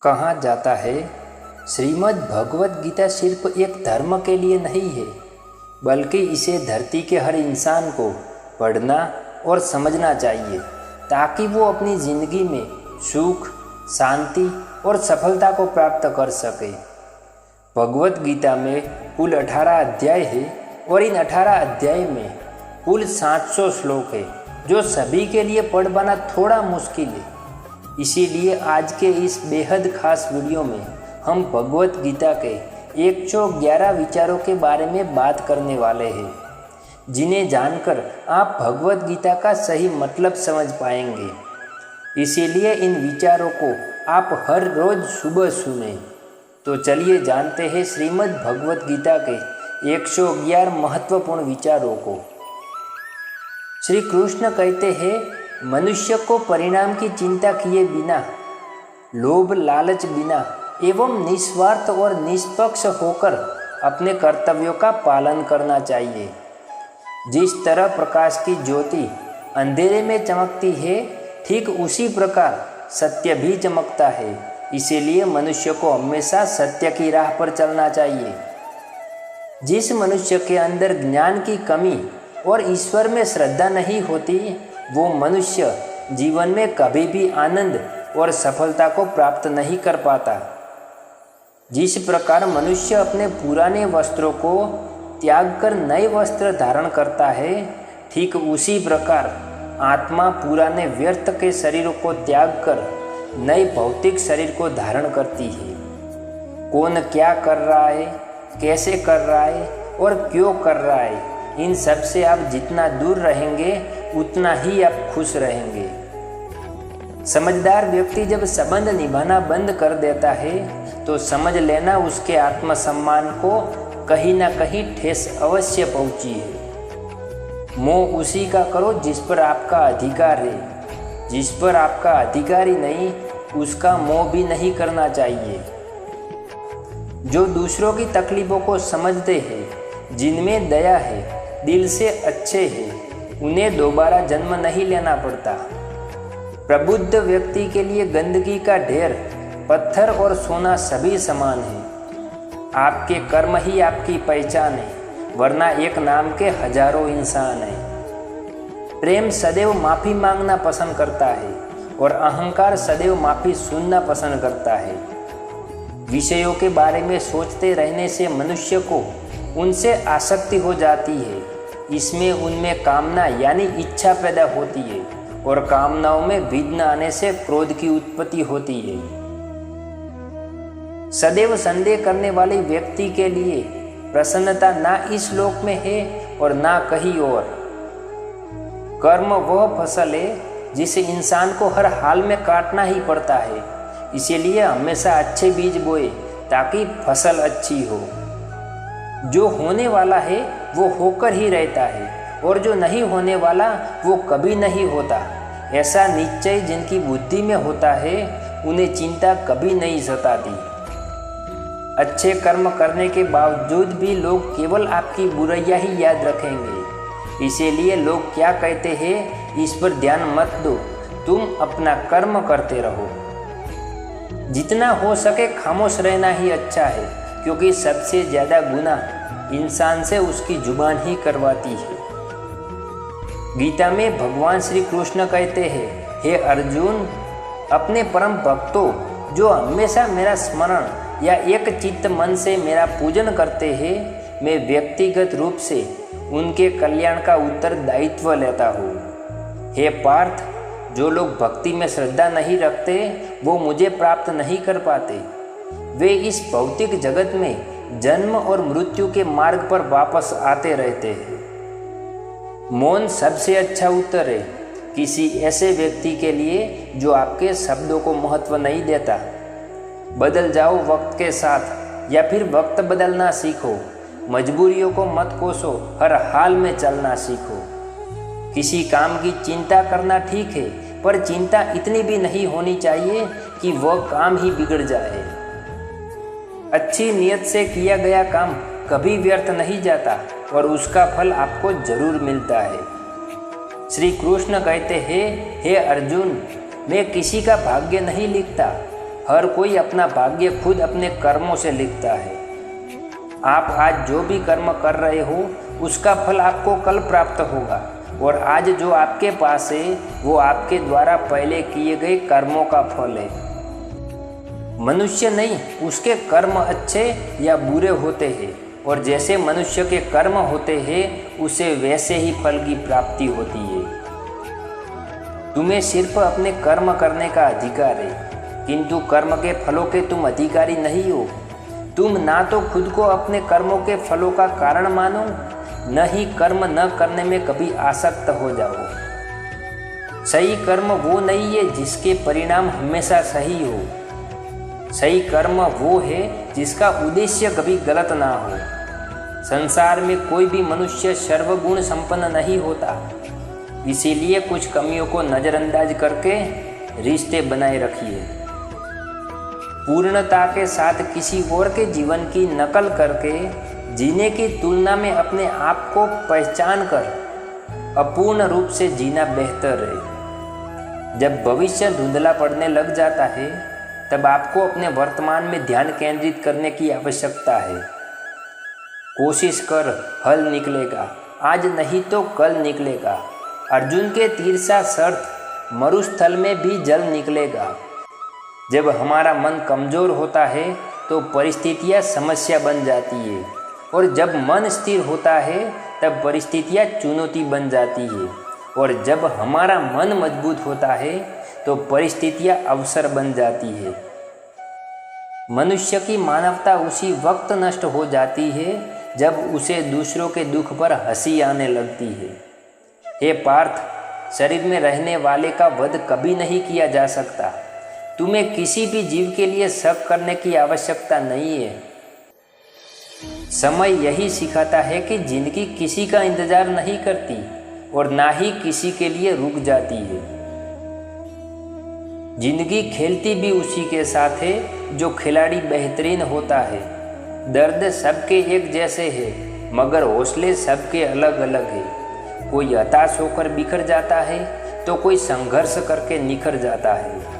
कहा जाता है, श्रीमद् भगवत गीता सिर्फ एक धर्म के लिए नहीं है, बल्कि इसे धरती के हर इंसान को पढ़ना और समझना चाहिए ताकि वो अपनी ज़िंदगी में सुख, शांति और सफलता को प्राप्त कर सके। भगवत गीता में कुल 18 अध्याय है और इन 18 अध्याय में कुल 700 श्लोक है, जो सभी के लिए पढ़ पाना थोड़ा मुश्किल है। इसीलिए आज के इस बेहद खास वीडियो में हम भगवत गीता के 111 विचारों के बारे में बात करने वाले हैं, जिन्हें जानकर आप भगवत गीता का सही मतलब समझ पाएंगे। इसीलिए इन विचारों को आप हर रोज सुबह सुनें। तो चलिए जानते हैं श्रीमद् भगवत गीता के 111 महत्वपूर्ण विचारों को। श्री कृष्ण कहते हैं, मनुष्य को परिणाम की चिंता किए बिना, लोभ लालच बिना एवं निस्वार्थ और निष्पक्ष होकर अपने कर्तव्यों का पालन करना चाहिए। जिस तरह प्रकाश की ज्योति अंधेरे में चमकती है, ठीक उसी प्रकार सत्य भी चमकता है। इसीलिए मनुष्य को हमेशा सत्य की राह पर चलना चाहिए। जिस मनुष्य के अंदर ज्ञान की कमी और ईश्वर में श्रद्धा नहीं होती, वो मनुष्य जीवन में कभी भी आनंद और सफलता को प्राप्त नहीं कर पाता। जिस प्रकार मनुष्य अपने पुराने वस्त्रों को त्याग कर नए वस्त्र धारण करता है, ठीक उसी प्रकार आत्मा पुराने व्यर्थ के शरीरों को त्याग कर नए भौतिक शरीर को धारण करती है। कौन क्या कर रहा है, कैसे कर रहा है और क्यों कर रहा है, इन सब से आप जितना दूर रहेंगे उतना ही आप खुश रहेंगे। समझदार व्यक्ति जब संबंध निभाना बंद कर देता है, तो समझ लेना उसके आत्मसम्मान को कहीं ना कहीं ठेस अवश्य पहुंची है। मोह उसी का करो जिस पर आपका अधिकार है। जिस पर आपका अधिकार ही नहीं, उसका मोह भी नहीं करना चाहिए। जो दूसरों की तकलीफों को समझते हैं, जिनमें दया है, दिल से अच्छे हैं, उन्हें दोबारा जन्म नहीं लेना पड़ता। प्रबुद्ध व्यक्ति के लिए गंदगी का ढेर, पत्थर और सोना सभी समान है। आपके कर्म ही आपकी पहचान है, वरना एक नाम के हजारों इंसान हैं। प्रेम सदैव माफ़ी मांगना पसंद करता है और अहंकार सदैव माफ़ी सुनना पसंद करता है। विषयों के बारे में सोचते रहने से मनुष्य को उनसे आसक्ति हो जाती है। इसमें उनमें कामना यानी इच्छा पैदा होती है और कामनाओं में विघ्न आने से क्रोध की उत्पत्ति होती है। सदैव संदेह करने वाले व्यक्ति के लिए प्रसन्नता ना इस लोक में है और ना कहीं और। कर्म वह फसल है जिसे इंसान को हर हाल में काटना ही पड़ता है। इसीलिए हमेशा अच्छे बीज बोए ताकि फसल अच्छी हो। जो होने वाला है वो होकर ही रहता है और जो नहीं होने वाला वो कभी नहीं होता। ऐसा निश्चय जिनकी बुद्धि में होता है, उन्हें चिंता कभी नहीं सताती। अच्छे कर्म करने के बावजूद भी लोग केवल आपकी बुराइयां ही याद रखेंगे। इसीलिए लोग क्या कहते हैं, इस पर ध्यान मत दो, तुम अपना कर्म करते रहो। जितना हो सके खामोश रहना ही अच्छा है, क्योंकि सबसे ज़्यादा गुनाह इंसान से उसकी जुबान ही करवाती है। गीता में भगवान श्री कृष्ण कहते हैं, हे अर्जुन, अपने परम भक्तों जो हमेशा मेरा स्मरण या एक चित्त मन से मेरा पूजन करते हैं, मैं व्यक्तिगत रूप से उनके कल्याण का उत्तरदायित्व लेता हूँ। हे पार्थ, जो लोग भक्ति में श्रद्धा नहीं रखते, वो मुझे प्राप्त नहीं कर पाते। वे इस भौतिक जगत में जन्म और मृत्यु के मार्ग पर वापस आते रहते हैं। मौन सबसे अच्छा उत्तर है किसी ऐसे व्यक्ति के लिए जो आपके शब्दों को महत्व नहीं देता। बदल जाओ वक्त के साथ, या फिर वक्त बदलना सीखो। मजबूरियों को मत कोसो, हर हाल में चलना सीखो। किसी काम की चिंता करना ठीक है, पर चिंता इतनी भी नहीं होनी चाहिए कि वह काम ही बिगड़ जाए। अच्छी नीयत से किया गया काम कभी व्यर्थ नहीं जाता और उसका फल आपको जरूर मिलता है। श्री कृष्ण कहते हैं, हे अर्जुन, मैं किसी का भाग्य नहीं लिखता, हर कोई अपना भाग्य खुद अपने कर्मों से लिखता है। आप आज जो भी कर्म कर रहे हो उसका फल आपको कल प्राप्त होगा, और आज जो आपके पास है वो आपके द्वारा पहले किए गए कर्मों का फल है। मनुष्य नहीं, उसके कर्म अच्छे या बुरे होते हैं, और जैसे मनुष्य के कर्म होते हैं उसे वैसे ही फल की प्राप्ति होती है। तुम्हें सिर्फ अपने कर्म करने का अधिकार है, किंतु कर्म के फलों के तुम अधिकारी नहीं हो। तुम ना तो खुद को अपने कर्मों के फलों का कारण मानो, न ही कर्म न करने में कभी आसक्त हो जाओ। सही कर्म वो नहीं है जिसके परिणाम हमेशा सही हो। सही कर्म वो है जिसका उद्देश्य कभी गलत ना हो। संसार में कोई भी मनुष्य सर्वगुण संपन्न नहीं होता, इसीलिए कुछ कमियों को नज़रअंदाज करके रिश्ते बनाए रखिए। पूर्णता के साथ किसी और के जीवन की नकल करके जीने की तुलना में अपने आप को पहचान कर अपूर्ण रूप से जीना बेहतर है। जब भविष्य धुंधला पड़ने लग जाता है तब आपको अपने वर्तमान में ध्यान केंद्रित करने की आवश्यकता है। कोशिश कर, हल निकलेगा, आज नहीं तो कल निकलेगा। अर्जुन के तीर सा शर्त मरुस्थल में भी जल निकलेगा। जब हमारा मन कमज़ोर होता है तो परिस्थितियाँ समस्या बन जाती है, और जब मन स्थिर होता है तब परिस्थितियाँ चुनौती बन जाती है, और जब हमारा मन मजबूत होता है तो परिस्थितियाँ अवसर बन जाती है। मनुष्य की मानवता उसी वक्त नष्ट हो जाती है जब उसे दूसरों के दुख पर हंसी आने लगती है। हे पार्थ, शरीर में रहने वाले का वध कभी नहीं किया जा सकता। तुम्हें किसी भी जीव के लिए शक करने की आवश्यकता नहीं है। समय यही सिखाता है कि जिंदगी किसी का इंतजार नहीं करती और ना ही किसी के लिए रुक जाती है। जिंदगी खेलती भी उसी के साथ है जो खिलाड़ी बेहतरीन होता है। दर्द सबके एक जैसे है, मगर हौसले सबके अलग अलग है। कोई हताश होकर बिखर जाता है तो कोई संघर्ष करके निखर जाता है।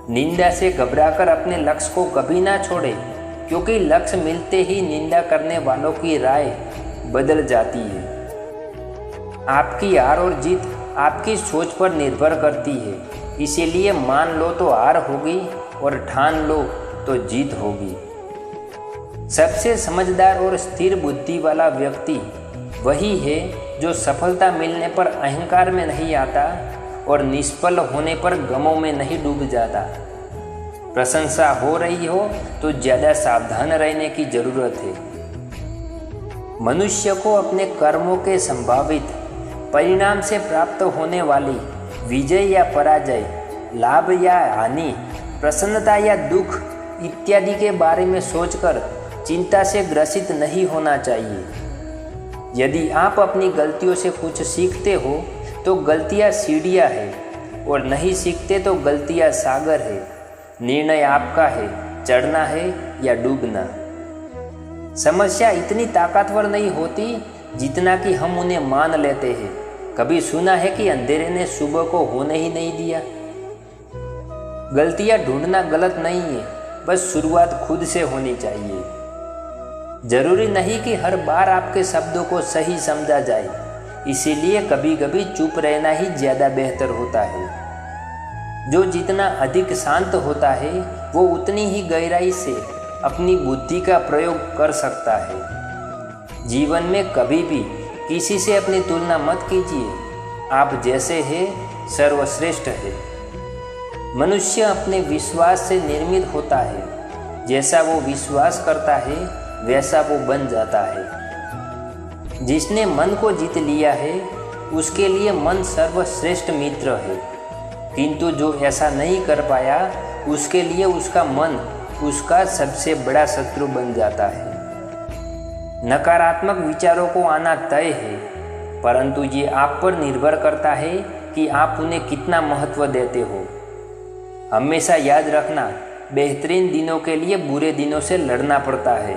निंदा से घबराकर अपने लक्ष्य को कभी ना छोड़े, क्योंकि लक्ष्य मिलते ही निंदा करने वालों की राय बदल जाती है। आपकी हार और जीत आपकी सोच पर निर्भर करती है, इसीलिए मान लो तो हार होगी और ठान लो तो जीत होगी। सबसे समझदार और स्थिर बुद्धि वाला व्यक्ति वही है जो सफलता मिलने पर अहंकार में नहीं आता और निष्फल होने पर गमों में नहीं डूब जाता। प्रशंसा हो रही हो तो ज़्यादा सावधान रहने की जरूरत है। मनुष्य को अपने कर्मों के संभावित परिणाम से प्राप्त होने वाली विजय या पराजय, लाभ या हानि, प्रसन्नता या दुख इत्यादि के बारे में सोचकर चिंता से ग्रसित नहीं होना चाहिए। यदि आप अपनी गलतियों से कुछ सीखते हो तो गलतियाँ सीढ़ियाँ हैं, और नहीं सीखते तो गलतियाँ सागर है। निर्णय आपका है, चढ़ना है या डूबना। समस्या इतनी ताकतवर नहीं होती जितना कि हम उन्हें मान लेते हैं। कभी सुना है कि अंधेरे ने सुबह को होने ही नहीं दिया। गलतियाँ ढूंढना गलत नहीं है, बस शुरुआत खुद से होनी चाहिए। जरूरी नहीं कि हर बार आपके शब्दों को सही समझा जाए, इसीलिए कभी कभी चुप रहना ही ज़्यादा बेहतर होता है। जो जितना अधिक शांत होता है वो उतनी ही गहराई से अपनी बुद्धि का प्रयोग कर सकता है। जीवन में कभी भी किसी से अपनी तुलना मत कीजिए। आप जैसे हैं सर्वश्रेष्ठ है। मनुष्य अपने विश्वास से निर्मित होता है। जैसा वो विश्वास करता है वैसा वो बन जाता है। जिसने मन को जीत लिया है उसके लिए मन सर्वश्रेष्ठ मित्र है, किंतु जो ऐसा नहीं कर पाया उसके लिए उसका मन उसका सबसे बड़ा शत्रु बन जाता है। नकारात्मक विचारों को आना तय है, परंतु ये आप पर निर्भर करता है कि आप उन्हें कितना महत्व देते हो। हमेशा याद रखना, बेहतरीन दिनों के लिए बुरे दिनों से लड़ना पड़ता है।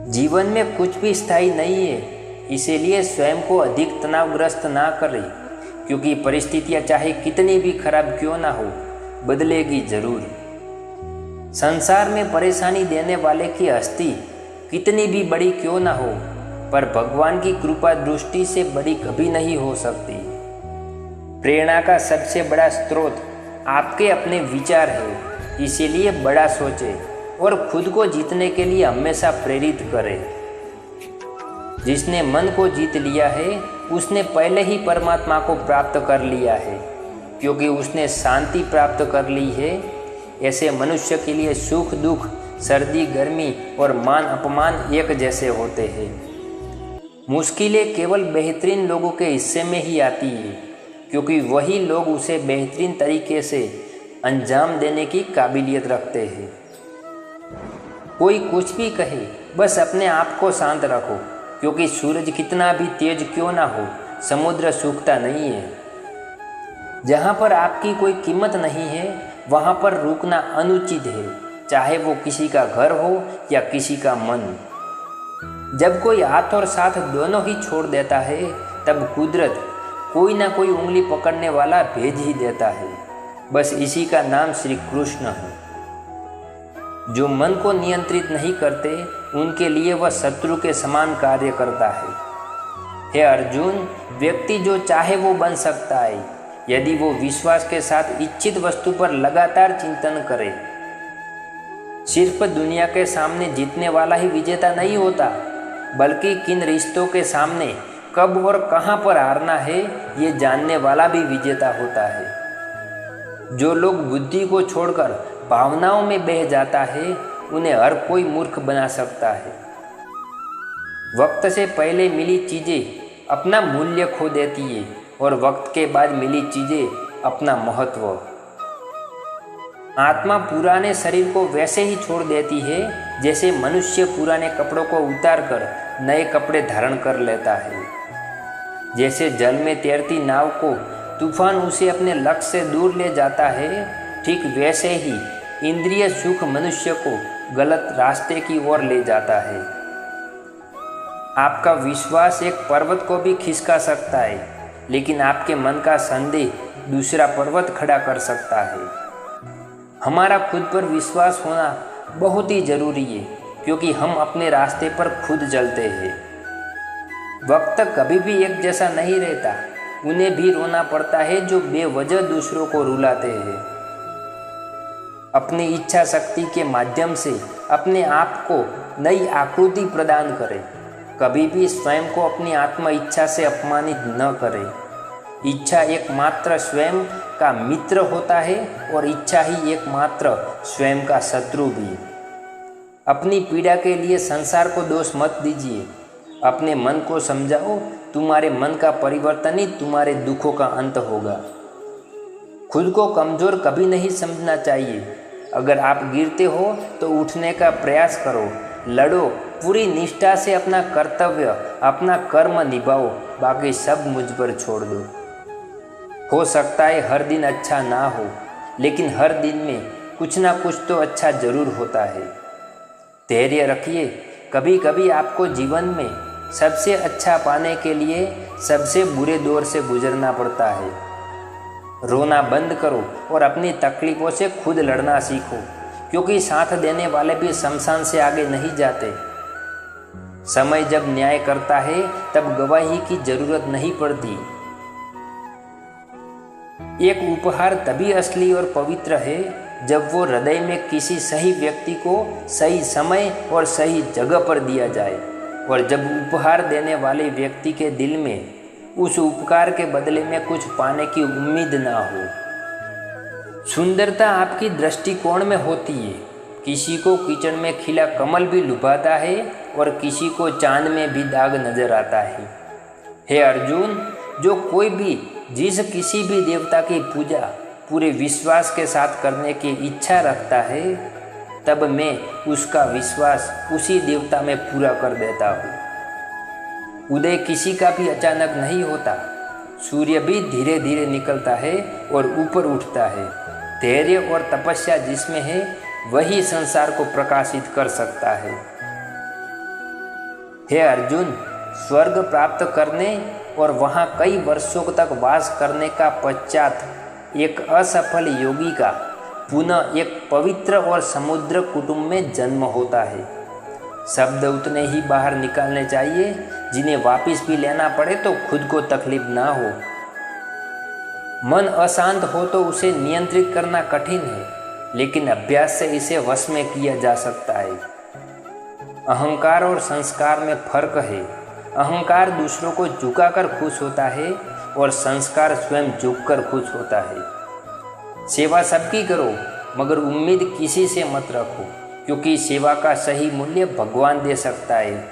जीवन में कुछ भी स्थायी नहीं है, इसीलिए स्वयं को अधिक तनावग्रस्त ना करें, क्योंकि परिस्थितियां चाहे कितनी भी खराब क्यों ना हो, बदलेगी जरूर। संसार में परेशानी देने वाले की हस्ती कितनी भी बड़ी क्यों ना हो, पर भगवान की कृपा दृष्टि से बड़ी कभी नहीं हो सकती। प्रेरणा का सबसे बड़ा स्रोत आपके अपने विचार है, इसीलिए बड़ा सोचें और खुद को जीतने के लिए हमेशा प्रेरित करें। जिसने मन को जीत लिया है उसने पहले ही परमात्मा को प्राप्त कर लिया है, क्योंकि उसने शांति प्राप्त कर ली है। ऐसे मनुष्य के लिए सुख दुख, सर्दी गर्मी और मान अपमान एक जैसे होते हैं। मुश्किलें केवल बेहतरीन लोगों के हिस्से में ही आती है, क्योंकि वही लोग उसे बेहतरीन तरीके से अंजाम देने की काबिलियत रखते हैं। कोई कुछ भी कहे, बस अपने आप को शांत रखो, क्योंकि सूरज कितना भी तेज क्यों ना हो, समुद्र सूखता नहीं है। जहाँ पर आपकी कोई कीमत नहीं है वहाँ पर रुकना अनुचित है, चाहे वो किसी का घर हो या किसी का मन। जब कोई हाथ और साथ दोनों ही छोड़ देता है, तब कुदरत कोई ना कोई उंगली पकड़ने वाला भेज ही देता है। बस इसी का नाम श्री कृष्ण है। जो मन को नियंत्रित नहीं करते, उनके लिए वह शत्रु के समान कार्य करता है। हे अर्जुन, व्यक्ति जो चाहे वो बन सकता है, यदि वो विश्वास के साथ इच्छित वस्तु पर लगातार चिंतन करे। सिर्फ दुनिया के सामने जीतने वाला ही विजेता नहीं होता, बल्कि किन रिश्तों के सामने कब और कहाँ पर हारना है, ये जानने वाला भी विजेता होता है। जो लोग बुद्धि को छोड़कर भावनाओं में बह जाता है, उन्हें हर कोई मूर्ख बना सकता है। वक्त से पहले मिली चीज़ें अपना मूल्य खो देती है और वक्त के बाद मिली चीज़ें अपना महत्व। आत्मा पुराने शरीर को वैसे ही छोड़ देती है जैसे मनुष्य पुराने कपड़ों को उतार कर नए कपड़े धारण कर लेता है। जैसे जल में तैरती नाव को तूफान उसे अपने लक्ष्य से दूर ले जाता है, ठीक वैसे ही इंद्रिय सुख मनुष्य को गलत रास्ते की ओर ले जाता है। आपका विश्वास एक पर्वत को भी खिसका सकता है, लेकिन आपके मन का संदेह दूसरा पर्वत खड़ा कर सकता है। हमारा खुद पर विश्वास होना बहुत ही जरूरी है, क्योंकि हम अपने रास्ते पर खुद चलते हैं। वक्त कभी भी एक जैसा नहीं रहता, उन्हें भी रोना पड़ता है जो बेवजह दूसरों को रुलाते हैं। अपनी इच्छा शक्ति के माध्यम से अपने आप को नई आकृति प्रदान करें। कभी भी स्वयं को अपनी आत्म इच्छा से अपमानित न करें। इच्छा एकमात्र स्वयं का मित्र होता है और इच्छा ही एकमात्र स्वयं का शत्रु भी। अपनी पीड़ा के लिए संसार को दोष मत दीजिए। अपने मन को समझाओ, तुम्हारे मन का परिवर्तन ही तुम्हारे दुखों का अंत होगा। खुद को कमज़ोर कभी नहीं समझना चाहिए। अगर आप गिरते हो तो उठने का प्रयास करो, लड़ो, पूरी निष्ठा से अपना कर्तव्य, अपना कर्म निभाओ, बाकी सब मुझ पर छोड़ दो। हो सकता है हर दिन अच्छा ना हो, लेकिन हर दिन में कुछ ना कुछ तो अच्छा जरूर होता है। धैर्य रखिए। कभी कभी आपको जीवन में सबसे अच्छा पाने के लिए सबसे बुरे दौर से गुजरना पड़ता है। रोना बंद करो और अपनी तकलीफ़ों से खुद लड़ना सीखो, क्योंकि साथ देने वाले भी शमशान से आगे नहीं जाते। समय जब न्याय करता है तब गवाही की जरूरत नहीं पड़ती। एक उपहार तभी असली और पवित्र है जब वो हृदय में किसी सही व्यक्ति को सही समय और सही जगह पर दिया जाए, और जब उपहार देने वाले व्यक्ति के दिल में उस उपकार के बदले में कुछ पाने की उम्मीद ना हो। सुंदरता आपकी दृष्टिकोण में होती है। किसी को कीचड़ में खिला कमल भी लुभाता है और किसी को चांद में भी दाग नजर आता है। हे अर्जुन, जो कोई भी जिस किसी भी देवता की पूजा पूरे विश्वास के साथ करने की इच्छा रखता है, तब मैं उसका विश्वास उसी देवता में पूरा कर देता हूँ। उदय किसी का भी अचानक नहीं होता। सूर्य भी धीरे धीरे निकलता है और ऊपर उठता है। धैर्य और तपस्या जिसमें है, वही संसार को प्रकाशित कर सकता है। हे अर्जुन, स्वर्ग प्राप्त करने और वहाँ कई वर्षों तक वास करने का पश्चात एक असफल योगी का पुनः एक पवित्र और समुद्र कुटुंब में जन्म होता है। शब्द उतने ही बाहर निकालने चाहिए जिन्हें वापस भी लेना पड़े तो खुद को तकलीफ ना हो। मन अशांत हो तो उसे नियंत्रित करना कठिन है, लेकिन अभ्यास से इसे वश में किया जा सकता है। अहंकार और संस्कार में फर्क है। अहंकार दूसरों को झुकाकर खुश होता है और संस्कार स्वयं झुककर खुश होता है। सेवा सबकी करो, मगर उम्मीद किसी से मत रखो, क्योंकि सेवा का सही मूल्य भगवान दे सकता है,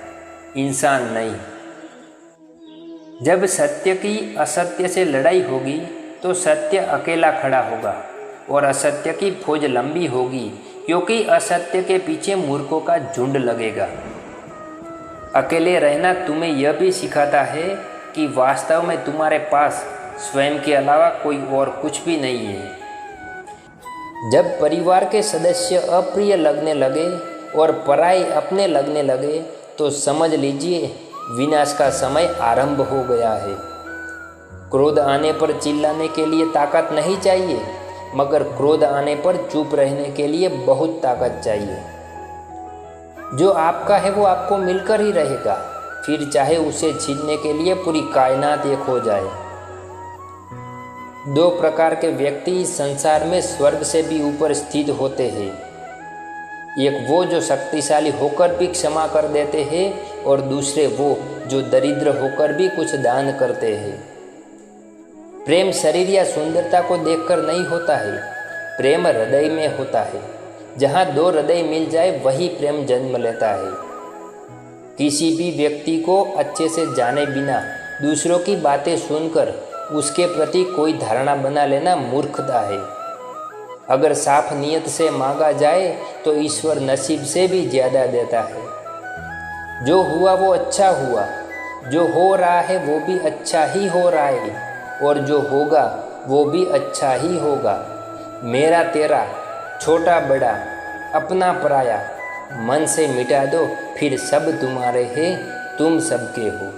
इंसान नहीं। जब सत्य की असत्य से लड़ाई होगी तो सत्य अकेला खड़ा होगा और असत्य की फौज लंबी होगी, क्योंकि असत्य के पीछे मूर्खों का झुंड लगेगा। अकेले रहना तुम्हें यह भी सिखाता है कि वास्तव में तुम्हारे पास स्वयं के अलावा कोई और कुछ भी नहीं है। जब परिवार के सदस्य अप्रिय लगने लगे और पराये अपने लगने लगे तो समझ लीजिए विनाश का समय आरंभ हो गया है। क्रोध आने पर चिल्लाने के लिए ताकत नहीं चाहिए, मगर क्रोध आने पर चुप रहने के लिए बहुत ताकत चाहिए। जो आपका है वो आपको मिलकर ही रहेगा, फिर चाहे उसे छीनने के लिए पूरी कायनात एक हो जाए। दो प्रकार के व्यक्ति इस संसार में स्वर्ग से भी ऊपर स्थित होते हैं। एक वो जो शक्तिशाली होकर भी क्षमा कर देते हैं, और दूसरे वो जो दरिद्र होकर भी कुछ दान करते हैं। प्रेम शरीर या सुंदरता को देखकर नहीं होता है, प्रेम हृदय में होता है। जहाँ दो हृदय मिल जाए वही प्रेम जन्म लेता है। किसी भी व्यक्ति को अच्छे से जाने बिना दूसरों की बातें सुनकर उसके प्रति कोई धारणा बना लेना मूर्खता है। अगर साफ नियत से मांगा जाए तो ईश्वर नसीब से भी ज़्यादा देता है। जो हुआ वो अच्छा हुआ, जो हो रहा है वो भी अच्छा ही हो रहा है, और जो होगा वो भी अच्छा ही होगा। मेरा तेरा, छोटा बड़ा, अपना पराया, मन से मिटा दो, फिर सब तुम्हारे हैं, तुम सबके हो।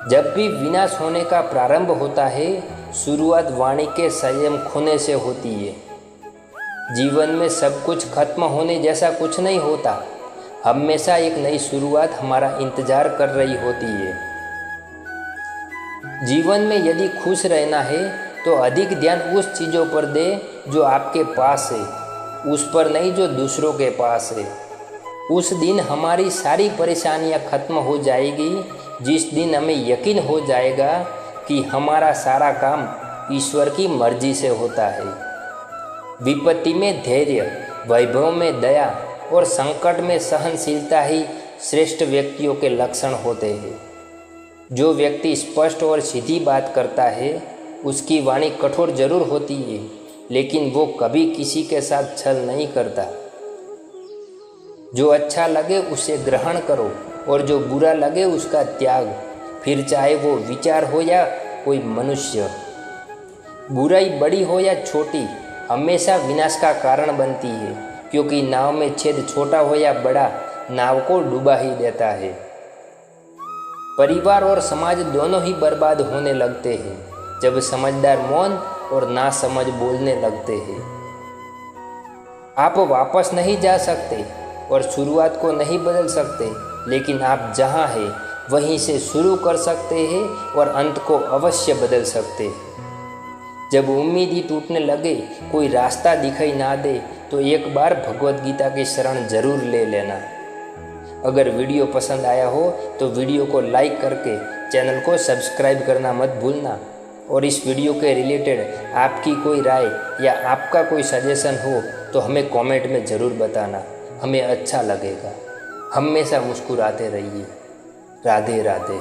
जब भी विनाश होने का प्रारंभ होता है, शुरुआत वाणी के संयम खोने से होती है। जीवन में सब कुछ खत्म होने जैसा कुछ नहीं होता, हमेशा एक नई शुरुआत हमारा इंतजार कर रही होती है। जीवन में यदि खुश रहना है तो अधिक ध्यान उस चीज़ों पर दे जो आपके पास है, उस पर नहीं जो दूसरों के पास है। उस दिन हमारी सारी परेशानियां खत्म हो जाएगी, जिस दिन हमें यकीन हो जाएगा कि हमारा सारा काम ईश्वर की मर्जी से होता है। विपत्ति में धैर्य, वैभव में दया और संकट में सहनशीलता ही श्रेष्ठ व्यक्तियों के लक्षण होते हैं। जो व्यक्ति स्पष्ट और सीधी बात करता है उसकी वाणी कठोर जरूर होती है, लेकिन वो कभी किसी के साथ छल नहीं करता। जो अच्छा लगे उसे ग्रहण करो और जो बुरा लगे उसका त्याग, फिर चाहे वो विचार हो या कोई मनुष्य। बुराई बड़ी हो या छोटी हमेशा विनाश का कारण बनती है, क्योंकि नाव में छेद छोटा हो या बड़ा नाव को डुबा ही देता है। परिवार और समाज दोनों ही बर्बाद होने लगते हैं जब समझदार मौन और नासमझ बोलने लगते हैं। आप वापस नहीं जा सकते और शुरुआत को नहीं बदल सकते, लेकिन आप जहां हैं वहीं से शुरू कर सकते हैं और अंत को अवश्य बदल सकते हैं। जब उम्मीद ही टूटने लगे, कोई रास्ता दिखाई ना दे, तो एक बार भगवत गीता की शरण जरूर ले लेना। अगर वीडियो पसंद आया हो तो वीडियो को लाइक करके चैनल को सब्सक्राइब करना मत भूलना, और इस वीडियो के रिलेटेड आपकी कोई राय या आपका कोई सजेशन हो तो हमें कमेंट में ज़रूर बताना, हमें अच्छा लगेगा। हमेशा मुस्कुराते रहिए। राधे राधे।